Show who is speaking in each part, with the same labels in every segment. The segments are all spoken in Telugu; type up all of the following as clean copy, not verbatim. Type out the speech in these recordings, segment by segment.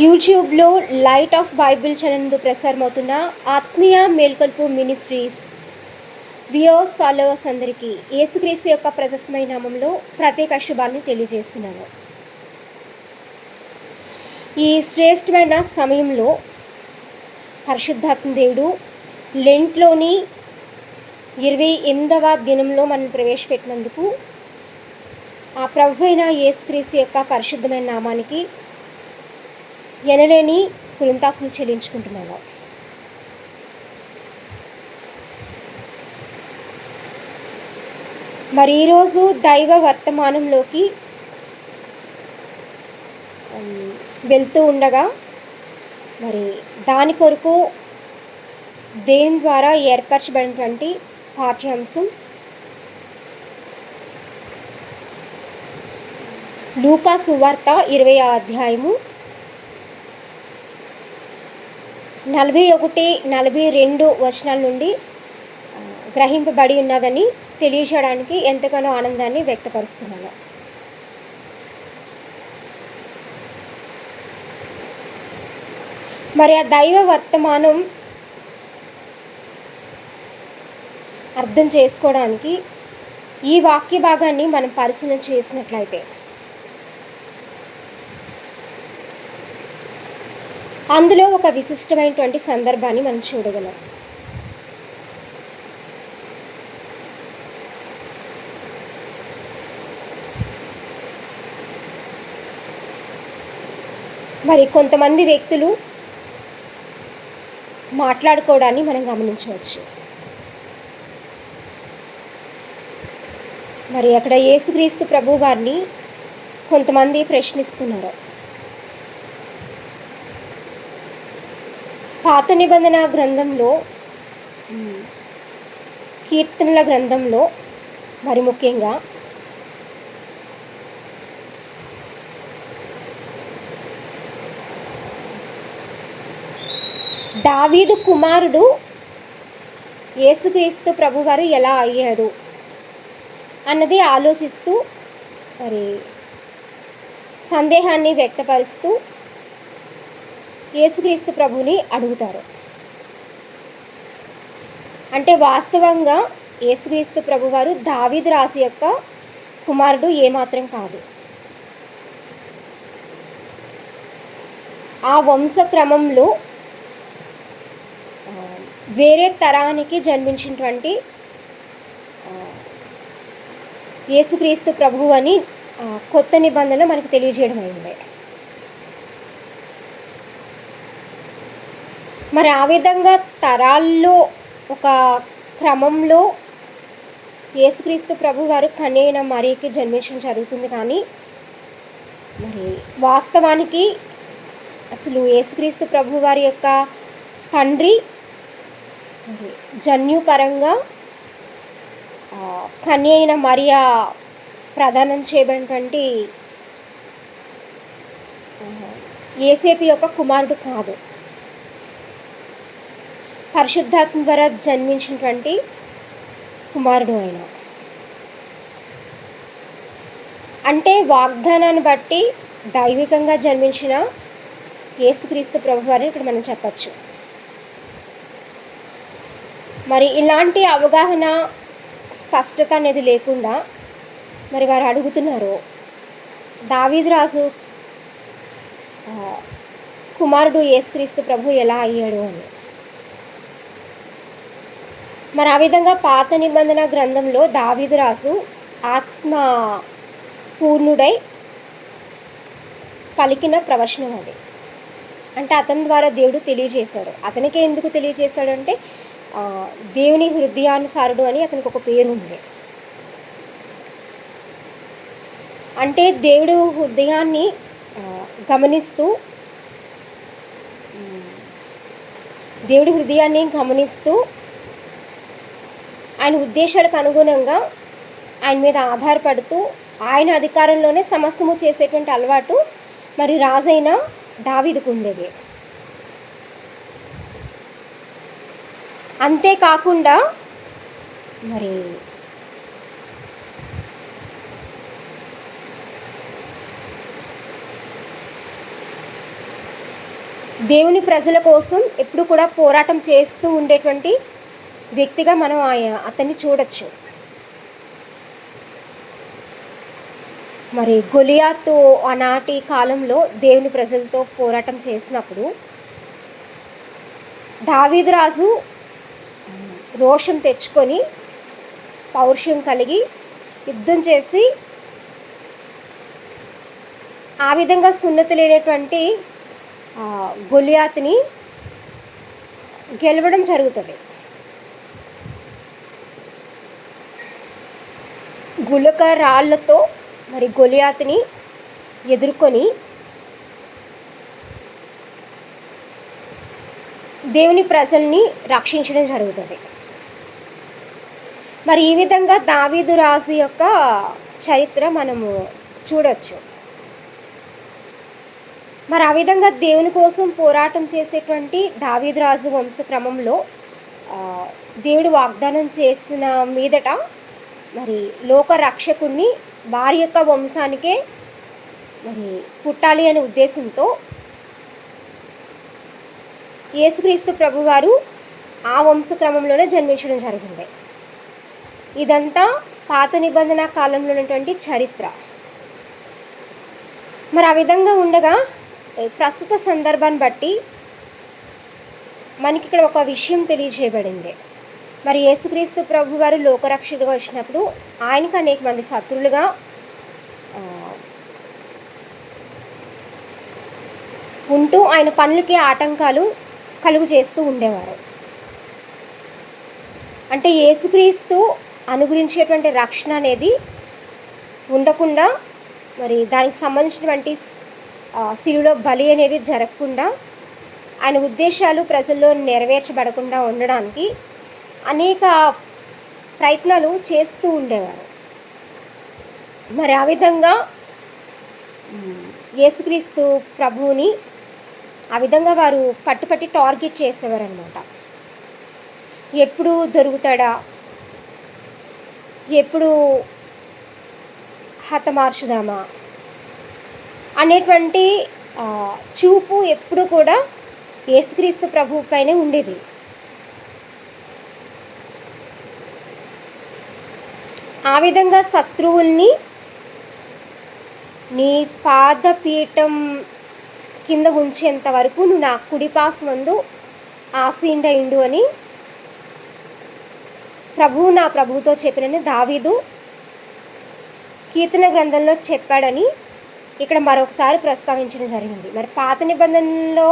Speaker 1: యూట్యూబ్లో లైట్ ఆఫ్ బైబిల్ ఛానల్ ప్రసారమవుతున్న ఆత్మీయ మేల్కొల్పు మినిస్ట్రీస్ వ్యూవర్స్ ఫాలోవర్స్ అందరికీ యేసుక్రీస్తు యొక్క ప్రశస్తమైన నామంలో ప్రత్యేక శుభాన్ని తెలియజేస్తున్నాను. ఈ శ్రేష్టమైన సమయంలో పరిశుద్ధాత్మ దేవుడు లెంట్లోని 28వ దినంలో మనం ప్రవేశపెట్టినందుకు ఆ ప్రభు అయిన యేసుక్రీస్తు యొక్క పరిశుద్ధమైన నామానికి ఎనలేని కృంతాసులు చెల్లించుకుంటున్నాను. మరి ఈరోజు దైవ వర్తమానంలోకి వెళ్తూ ఉండగా మరి దాని కొరకు దేవుని ద్వారా ఏర్పరచబడినటువంటి పాఠ్యాంశం లూకా సువార్త 20వ అధ్యాయము 41-42 వచనాల నుండి గ్రహింపబడి ఉన్నదని తెలియజేయడానికి ఎంతగానో ఆనందాన్ని వ్యక్తపరుస్తున్నాను. మరి ఆ దైవ వర్తమానం అర్థం చేసుకోవడానికి ఈ వాక్య భాగాన్ని మనం పరిశీలన చేసినట్లయితే అందులో ఒక విశిష్టమైనటువంటి సందర్భాన్ని మనం చూడగలం. మరి కొంతమంది వ్యక్తులు మాట్లాడుకోవడాన్ని మనం గమనించవచ్చు. మరి అక్కడ యేసుక్రీస్తు ప్రభు వారిని కొంతమంది ప్రశ్నిస్తున్నారు. పాత నిబంధన గ్రంథంలో కీర్తనల గ్రంథంలో మరి ముఖ్యంగా దావీదు కుమారుడు యేసుక్రీస్తు ప్రభువారు ఎలా అయ్యాడు అన్నది ఆలోచిస్తూ మరి సందేహాన్ని వ్యక్తపరుస్తూ యేసుక్రీస్తు ప్రభుని అడుగుతారు. అంటే వాస్తవంగా యేసుక్రీస్తు ప్రభువారు దావీదు రాజు యొక్క కుమారుడు ఏమాత్రం కాదు. ఆ వంశక్రమంలో వేరే తరానికి జన్మించినటువంటి యేసుక్రీస్తు ప్రభువు అని కొత్త నిబంధన మనకు తెలియజేయడం అయింది. మరి ఆ విధంగా తరాల్లో ఒక క్రమంలో యేసుక్రీస్తు ప్రభు వారు కన్యైన మరియకి జన్మించడం జరుగుతుంది. కానీ మరి వాస్తవానికి అసలు యేసుక్రీస్తు ప్రభు వారి యొక్క తండ్రి జన్యుపరంగా కన్యైన మరియ ప్రదానం చేయబడినటువంటి యేసేపు యొక్క కుమారుడు కాదు. పరిశుద్ధాత్మ ద్వారా జన్మించినటువంటి కుమారుడు ఆయన. అంటే వాగ్దానాన్ని బట్టి దైవికంగా జన్మించిన యేసుక్రీస్తు ప్రభువారిని ఇక్కడ మనం చెప్పచ్చు. మరి ఇలాంటి అవగాహన స్పష్టత అనేది లేకుండా మరి వారు అడుగుతున్నారు, దావీదు రాజు కుమారుడు యేసుక్రీస్తు ప్రభు ఎలా అయ్యాడు అని. మరి ఆ విధంగా పాత నిబంధన గ్రంథంలో దావీదు రాజు ఆత్మ పూర్ణుడై పలికిన ప్రవచనం అది. అంటే అతని ద్వారా దేవుడు తెలియజేశాడు. అతనికి ఎందుకు తెలియజేశాడు అంటే దేవుని హృదయానుసారుడు అని అతనికి ఒక పేరు ఉంది. అంటే దేవుడు హృదయాన్ని గమనిస్తూ ఆయన ఉద్దేశాలకు అనుగుణంగా ఆయన మీద ఆధారపడుతూ ఆయన అధికారంలోనే సమస్తము చేసేటువంటి అలవాటు మరి రాజైన దావీదుకు ఉండేది. అంతేకాకుండా మరి దేవుని ప్రజల కోసం ఎప్పుడు కూడా పోరాటం చేస్తూ ఉండేటువంటి వ్యక్తిగా మనం అతన్ని చూడొచ్చు. మరి గొలియాతు ఆనాటి కాలంలో దేవుని ప్రజలతో పోరాటం చేసినప్పుడు దావీదు రాజు రోషం తెచ్చుకొని పౌరుషం కలిగి యుద్ధం చేసి ఆ విధంగా సున్నతి లేనటువంటి గొలియాతుని గెలవడం జరుగుతుంది. గులక రాళ్లతో మరి గొలియాతుని ఎదుర్కొని దేవుని ప్రజల్ని రక్షించడం జరుగుతుంది. మరి ఈ విధంగా దావీదు రాజు యొక్క చరిత్ర మనము చూడొచ్చు. మరి ఆ విధంగా దేవుని కోసం పోరాటం చేసేటువంటి దావీదు రాజు వంశక్రమంలో దేవుడు వాగ్దానం చేసిన మీదట మరి లోక రక్షకుణ్ణి వారి యొక్క వంశానికే మరి పుట్టాలి అనే ఉద్దేశంతో యేసుక్రీస్తు ప్రభువారు ఆ వంశక్రమంలోనే జన్మించడం జరిగింది. ఇదంతా పాత నిబంధన కాలంలో ఉన్నటువంటి చరిత్ర. మరి ఆ విధంగా ఉండగా ప్రస్తుత సందర్భాన్ని బట్టి మనకి ఇక్కడ ఒక విషయం తెలియజేయబడింది. మరి యేసుక్రీస్తు ప్రభువారు లోకరక్షకుడిగా వచ్చినప్పుడు ఆయనకు అనేక మంది శత్రులుగా ఉంటూ ఆయన పనులకి ఆటంకాలు కలుగు చేస్తూ ఉండేవారు. అంటే యేసుక్రీస్తు అనుగురించేటువంటి రక్షణ అనేది ఉండకుండా మరి దానికి సంబంధించినటువంటి శిలువలో బలి అనేది జరగకుండా ఆయన ఉద్దేశాలు ప్రజల్లో నెరవేర్చబడకుండా ఉండడానికి అనేక ప్రయత్నాలు చేస్తూ ఉండేవారు. మరి ఆ విధంగా యేసుక్రీస్తు ప్రభువుని ఆ విధంగా వారు పట్టుపట్టి టార్గెట్ చేసేవారు అనమాట. ఎప్పుడు దొరుకుతాడా, ఎప్పుడు హతమార్చుదామా అనేటువంటి చూపు ఎప్పుడు కూడా యేసుక్రీస్తు ప్రభువు పైనే ఉండేది. ఆ విధంగా శత్రువుల్ని నీ పాదపీఠం కింద ఉంచేంత వరకు నువ్వు నా కుడిపాసమందు ఆసీనుడైండు అని నా ప్రభువుతో చెప్పినని దావీదు కీర్తన గ్రంథంలో చెప్పాడని ఇక్కడ మరొకసారి ప్రస్తావించడం జరిగింది. మరి పాత నిబంధనలో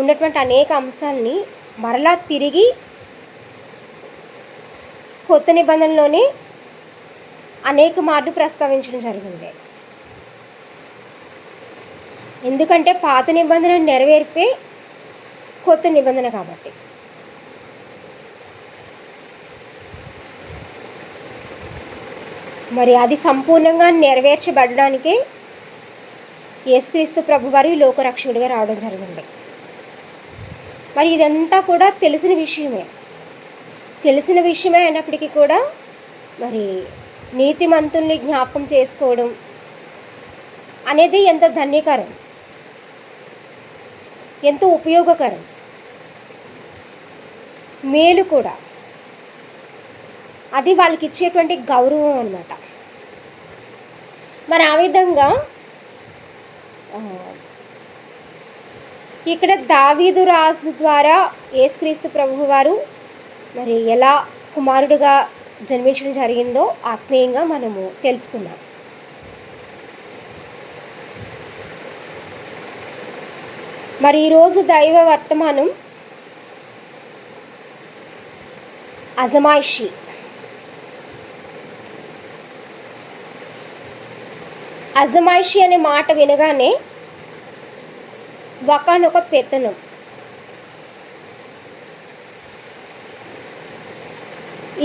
Speaker 1: ఉన్నటువంటి అనేక అంశాలని మరలా తిరిగి కొత్త నిబంధనలోనే అనేక మార్లు ప్రస్తావించడం జరిగింది. ఎందుకంటే పాత నిబంధన నెరవేర్పే కొత్త నిబంధన కాబట్టి. మరి అది సంపూర్ణంగా నెరవేర్చబడడానికే యేసుక్రీస్తు ప్రభువారు లోకరక్షకుడిగా రావడం జరిగింది. మరి ఇదంతా కూడా తెలిసిన విషయమే అయినప్పటికీ కూడా మరి నీతిమంతుల్ని జ్ఞాపకం చేసుకోవడం అనేది ఎంత ధన్యకరం, ఎంతో ఉపయోగకరం, మేలు కూడా. అది వాళ్ళకి ఇచ్చేటువంటి గౌరవం అన్నమాట. మరి ఆ విధంగా ఇక్కడ దావీదు రాజు ద్వారా యేసుక్రీస్తు ప్రభువు వారు మరి ఎలా కుమారుడుగా జన్మించడం జరిగిందో ఆత్మీయంగా మనము తెలుసుకున్నాం. మరి ఈరోజు దైవ వర్తమానం అజమాయిషి. అజమాయిషి అనే మాట వినగానే ఒకానొక పెత్తనం,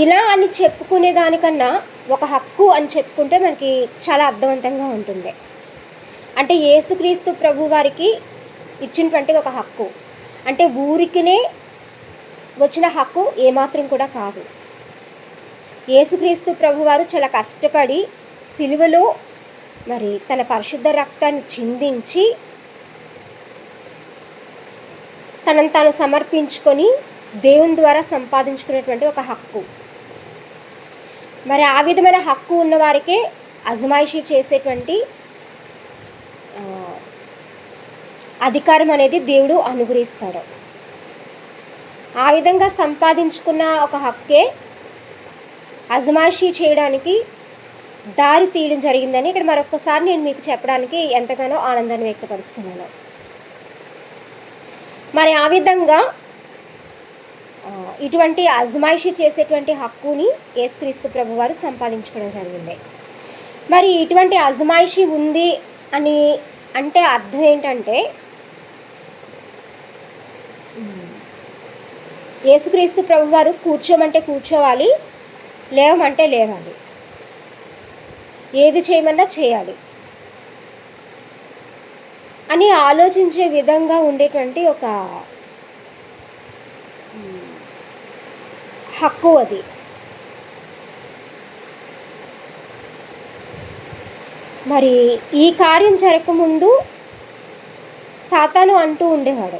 Speaker 1: ఇలా అని చెప్పుకునే దానికన్నా ఒక హక్కు అని చెప్పుకుంటే మనకి చాలా అర్థవంతంగా ఉంటుంది. అంటే యేసుక్రీస్తు ప్రభు వారికి ఇచ్చినటువంటి ఒక హక్కు, అంటే ఊరికినే వచ్చిన హక్కు ఏమాత్రం కూడా కాదు. యేసుక్రీస్తు ప్రభువారు చాలా కష్టపడి సిలువలో మరి తన పరిశుద్ధ రక్తాన్ని చిందించి తనను తాను సమర్పించుకొని దేవుని ద్వారా సంపాదించుకునేటువంటి ఒక హక్కు. మరి ఆ విధమైన హక్కు ఉన్నవారికే అజమాయిషీ చేసేటువంటి అధికారం అనేది దేవుడు అనుగ్రహిస్తాడు. ఆ విధంగా సంపాదించుకున్న ఒక హక్కే అజమాయిషీ చేయడానికి దారి తీయడం జరిగిందని ఇక్కడ మరొకసారి నేను మీకు చెప్పడానికి ఎంతగానో ఆనందాన్ని వ్యక్తపరుస్తున్నాను. మరి ఆ విధంగా ఇటువంటి అజమాయిషీ చేసేటువంటి హక్కుని యేసుక్రీస్తు ప్రభువారు సంపాదించుకోవడం జరిగింది. మరి ఇటువంటి అజమాయిషీ ఉంది అని అంటే అర్థం ఏంటంటే, యేసుక్రీస్తు ప్రభువారు కూర్చోమంటే కూర్చోవాలి, లేవమంటే లేవాలి, ఏది చేయమన్నా చేయాలి అని ఆలోచించే విధంగా ఉండేటువంటి ఒక హక్కు అది. మరి ఈ కార్యం జరగకముందు సాతాను అంటూ ఉండేవాడు,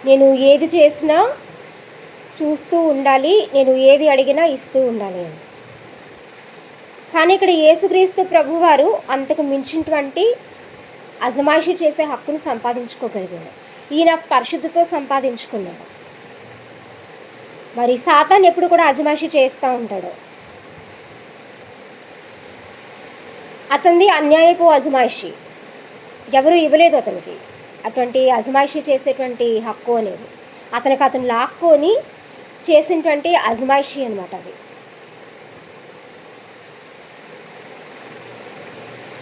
Speaker 1: నేను ఏది చేసినా చూస్తూ ఉండాలి, నేను ఏది అడిగినా ఇస్తూ ఉండాలి అని. కానీ ఇక్కడ యేసుక్రీస్తు ప్రభువారు అంతకు మించినటువంటి అజమాయిషీ చేసే హక్కును సంపాదించుకోగలిగాడు. ఈయన పరిశుద్ధితో సంపాదించుకున్నాడు. మరి సాతాను ఎప్పుడు కూడా అజమాయిషీ చేస్తూ ఉంటాడు. అతనిది అన్యాయపు అజమాయిషీ, ఎవరు ఇవ్వలేదు అతనికి అటువంటి అజమాయిషీ చేసేటువంటి హక్కు అనేది. అతను లాక్కొని చేసినటువంటి అజమాయిషీ అనమాట అది.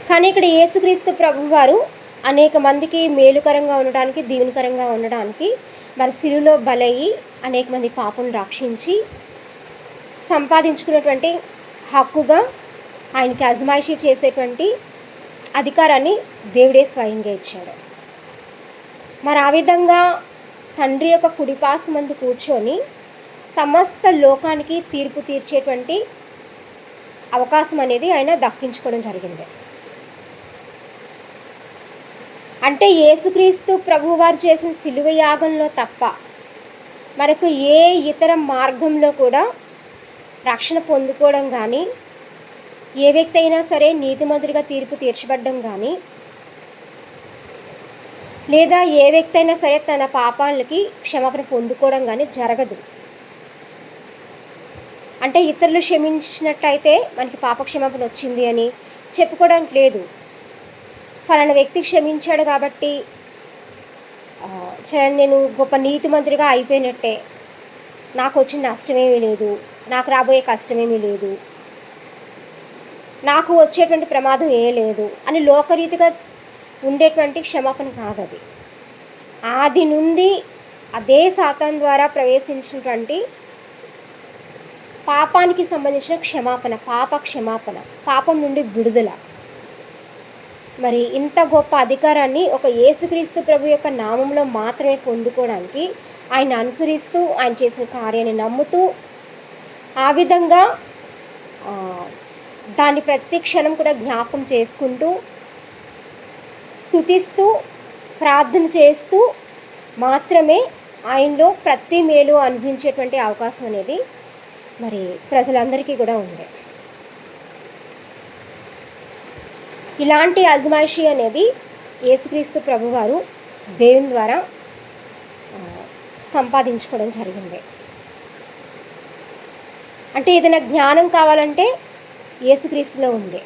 Speaker 1: కానీ ఇక్కడ యేసుక్రీస్తు ప్రభువారు అనేక మందికి మేలుకరంగా ఉండడానికి, దీవెనకరంగా ఉండడానికి మరి శిలువలో బలయ్యి అనేక మంది పాపను రక్షించి సంపాదించుకున్నటువంటి హక్కుగా ఆయనకి అజమాయిషీ చేసేటువంటి అధికారాన్ని దేవుడే స్వయంగా ఇచ్చాడు. మరి ఆ విధంగా తండ్రి యొక్క కుడిపాసమందు కూర్చొని సమస్త లోకానికి తీర్పు తీర్చేటువంటి అవకాశం అనేది ఆయన దక్కించుకోవడం జరిగింది. అంటే యేసుక్రీస్తు ప్రభువారు చేసిన సిలువ యాగంలో తప్ప మనకు ఏ ఇతర మార్గంలో కూడా రక్షణ పొందుకోవడం కానీ, ఏ వ్యక్తి అయినా సరే నీతిమంతుడిగా తీర్పు తీర్చబడ్డం కానీ, లేదా ఏ వ్యక్తి అయినా సరే తన పాపాలకి క్షమాపణ పొందుకోవడం కానీ జరగదు. అంటే ఇతరులు క్షమించినట్లయితే మనకి పాప క్షమాపణ వచ్చింది అని చెప్పుకోవడానికి లేదు. ఫలానా వ్యక్తి క్షమించాడు కాబట్టి నేను గొప్ప నీతిమంతుడిగా అయిపోయినట్టే, నాకు వచ్చిన నష్టమేమీ లేదు, నాకు రాబోయే కష్టమేమీ లేదు, నాకు వచ్చేటువంటి ప్రమాదం ఏ లేదు అని లోకరీతిగా ఉండేటువంటి క్షమాపణ కాదు అది. ఆది నుండి అదే సాతాను ద్వారా ప్రవేశించినటువంటి పాపానికి సంబంధించిన క్షమాపణ, పాప క్షమాపణ, పాపం నుండి విడుదల. మరి ఇంత గొప్ప అధికారాన్ని ఒక యేసుక్రీస్తు ప్రభు యొక్క నామంలో మాత్రమే పొందుకోవడానికి ఆయన అనుసరిస్తూ, ఆయన చేసిన కార్యాన్ని నమ్ముతూ, ఆ విధంగా దాన్ని ప్రతి క్షణం కూడా జ్ఞాపకం చేసుకుంటూ, స్తుతిస్తూ, ప్రార్థన చేస్తూ మాత్రమే ఆయనలో ప్రతి మేలు అనుభవించేటువంటి అవకాశం అనేది మరి ప్రజలందరికీ కూడా ఉంది. ఇలాంటి అజమాయిషీ అనేది యేసుక్రీస్తు ప్రభువారు దేవుని ద్వారా సంపాదించుకోవడం జరిగింది. అంటే ఏదైనా జ్ఞానం కావాలంటే యేసుక్రీస్తులో ఉంది,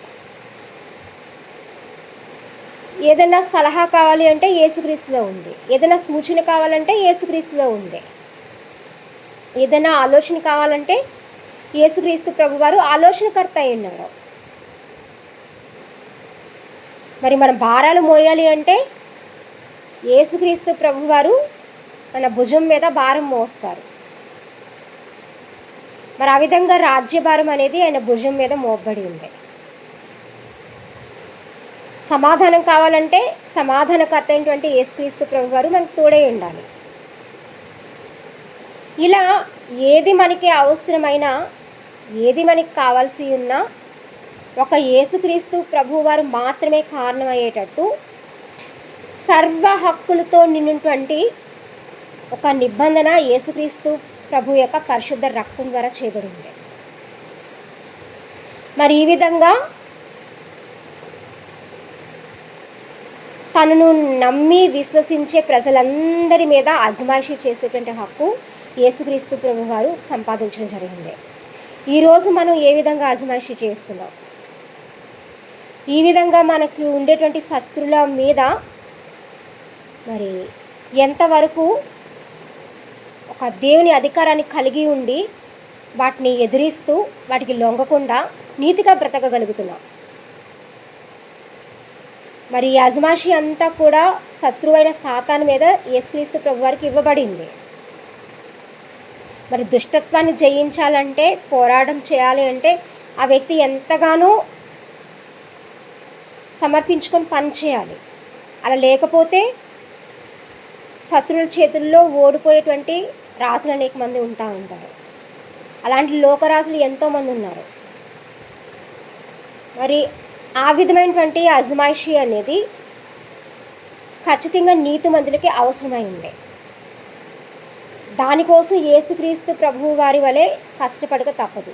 Speaker 1: ఏదైనా సలహా కావాలి అంటే యేసుక్రీస్తులో ఉంది, ఏదైనా సూచన కావాలంటే యేసుక్రీస్తులో ఉంది, ఏదైనా ఆలోచన కావాలంటే యేసుక్రీస్తు ప్రభువారు ఆలోచనకర్త అయి ఉన్నాడు. మరి మన భారాలు మోయాలి అంటే యేసుక్రీస్తు ప్రభువారు తన భుజం మీద భారం మోస్తారు. మరి ఆ విధంగా రాజ్యభారం అనేది ఆయన భుజం మీద మోపబడి ఉంది. సమాధానం కావాలంటే సమాధానకర్త అయినటువంటి యేసుక్రీస్తు ప్రభువారు మనకు తోడై ఉండాలి. ఇలా ఏది మనకి అవసరమైనా, ఏది మనకి కావాల్సి ఉన్నా ఒక యేసుక్రీస్తు ప్రభువారు మాత్రమే కారణమయ్యేటట్టు సర్వ హక్కులతో నిన్నటువంటి ఒక నిబంధన యేసుక్రీస్తు ప్రభు యొక్క పరిశుద్ధ రక్తం ద్వారా చేయబడింది. మరి ఈ విధంగా తనను నమ్మి విశ్వసించే ప్రజలందరి మీద అజమాయిషీ చేసేటువంటి హక్కు యేసుక్రీస్తు ప్రభు వారు సంపాదించడం జరిగింది. ఈరోజు మనం ఏ విధంగా అజమాయిషీ చేస్తున్నాం? ఈ విధంగా మనకు ఉండేటువంటి శత్రుల మీద మరి ఎంతవరకు ఒక దేవుని అధికారాన్ని కలిగి ఉండి వాటిని ఎదిరిస్తూ వాటికి లొంగకుండా నీతిగా బ్రతకగలుగుతున్నాం? మరి ఈ అజమాయిషీ అంతా కూడా శత్రువైన సాతాను మీద యేసుక్రీస్తు ప్రభువారికి ఇవ్వబడింది. మరి దుష్టత్వాన్ని జయించాలంటే, పోరాటం చేయాలి అంటే ఆ వ్యక్తి ఎంతగానో సమర్పించుకొని పని చేయాలి. అలా లేకపోతే శత్రువుల చేతుల్లో ఓడిపోయేటువంటి రాజులు అనేక మంది ఉంటారు. అలాంటి లోకరాజులు ఎంతోమంది ఉన్నారు. మరి ఆ విధమైనటువంటి అజమాయిషీ అనేది ఖచ్చితంగా నీతిమంతులకి అవసరమైంది. దానికోసం యేసుక్రీస్తు ప్రభువు వారి వలె కష్టపడక తప్పదు.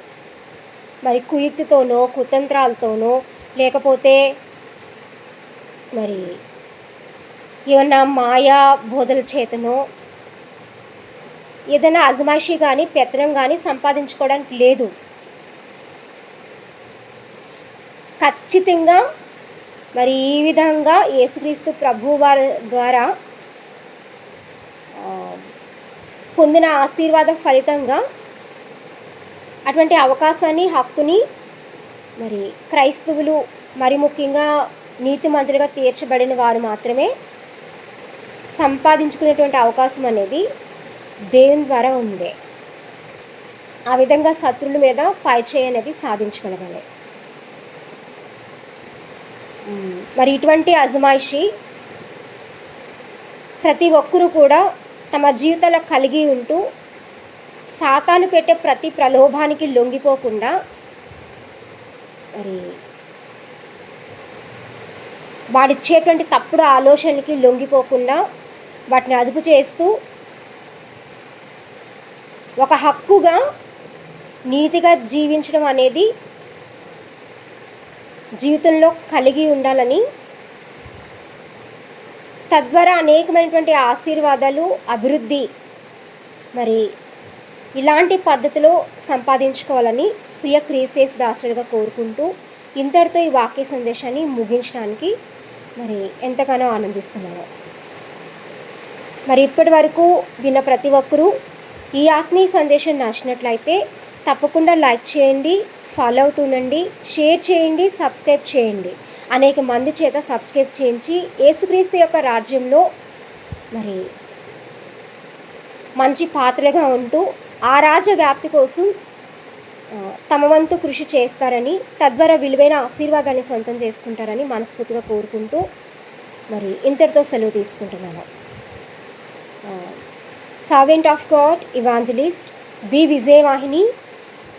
Speaker 1: మరి కుయుక్తితోనో కుతంత్రాలతోనో లేకపోతే మరి ఏమన్నా మాయా బోధల చేతనో ఏదైనా అజమాయిషీ కానీ పెత్తనం కానీ సంపాదించుకోవడానికి లేదు. ఖచ్చితంగా మరి ఈ విధంగా యేసుక్రీస్తు ప్రభు వారి ద్వారా పొందిన ఆశీర్వాదం ఫలితంగా అటువంటి అవకాశాన్ని హక్కుని మరి క్రైస్తవులు మరి ముఖ్యంగా నీతిమంతులుగా తీర్చబడిన వారు మాత్రమే సంపాదించుకునేటువంటి అవకాశం అనేది దేవుని ద్వారా ఉంది. ఆ విధంగా శత్రువుల మీద పైచేయి అనేది సాధించగలగాలి. మరి ఇటువంటి అజమాయిషీ ప్రతి ఒక్కరూ కూడా తమ జీవితంలో కలిగి ఉంటూ సాతాను పెట్టే ప్రతి ప్రలోభానికి లొంగిపోకుండా మరి వాడిచ్చేటువంటి తప్పుడు ఆలోచనలకి లొంగిపోకుండా వాటిని అదుపు చేస్తూ ఒక హక్కుగా నీతిగా జీవించడం అనేది జీవితంలో కలిగి ఉండాలని, తద్వారా అనేకమైనటువంటి ఆశీర్వాదాలు అభివృద్ధి మరి ఇలాంటి పద్ధతిలో సంపాదించుకోవాలని ప్రియ క్రీస్తు దాసులుగా కోరుకుంటూ ఇంతటితో ఈ వాక్య సందేశాన్ని ముగించడానికి మరి ఎంతగానో ఆనందిస్తున్నాను. మరి ఇప్పటి వరకు విన్న ప్రతి ఒక్కరూ ఈ ఆత్మీయ సందేశం నచ్చినట్లయితే తప్పకుండా లైక్ చేయండి, ఫాలో అవుతుండండి, షేర్ చేయండి, సబ్స్క్రైబ్ చేయండి. అనేక మంది చేత సబ్స్క్రైబ్ చేయించి యేసుక్రీస్తు యొక్క రాజ్యంలో మరి మంచి పాత్రగా ఉంటూ ఆ రాజ్య వ్యాప్తి కోసం తమ వంతు కృషి చేస్తారని, తద్వారా విలువైన ఆశీర్వాదాన్ని సొంతం చేసుకుంటారని మనస్ఫూర్తిగా కోరుకుంటూ మరి ఇంతటితో సెలవు తీసుకుంటున్నాను. Servant of God evangelist B Vijayavahini,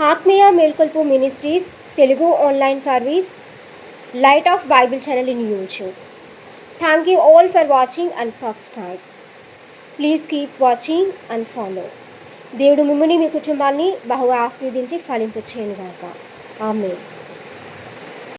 Speaker 1: ఆత్మీయ మేల్కొల్పు ministries Telugu online service, light of Bible channel in YouTube. Thank you all for watching and subscribe. Please keep watching and follow. దేవుడు మిమ్మల్ని మీ కుటుంబాన్ని బహుగా ఆశీర్వదించి ఫలింపు చేయనుగాక. ఆమేన్.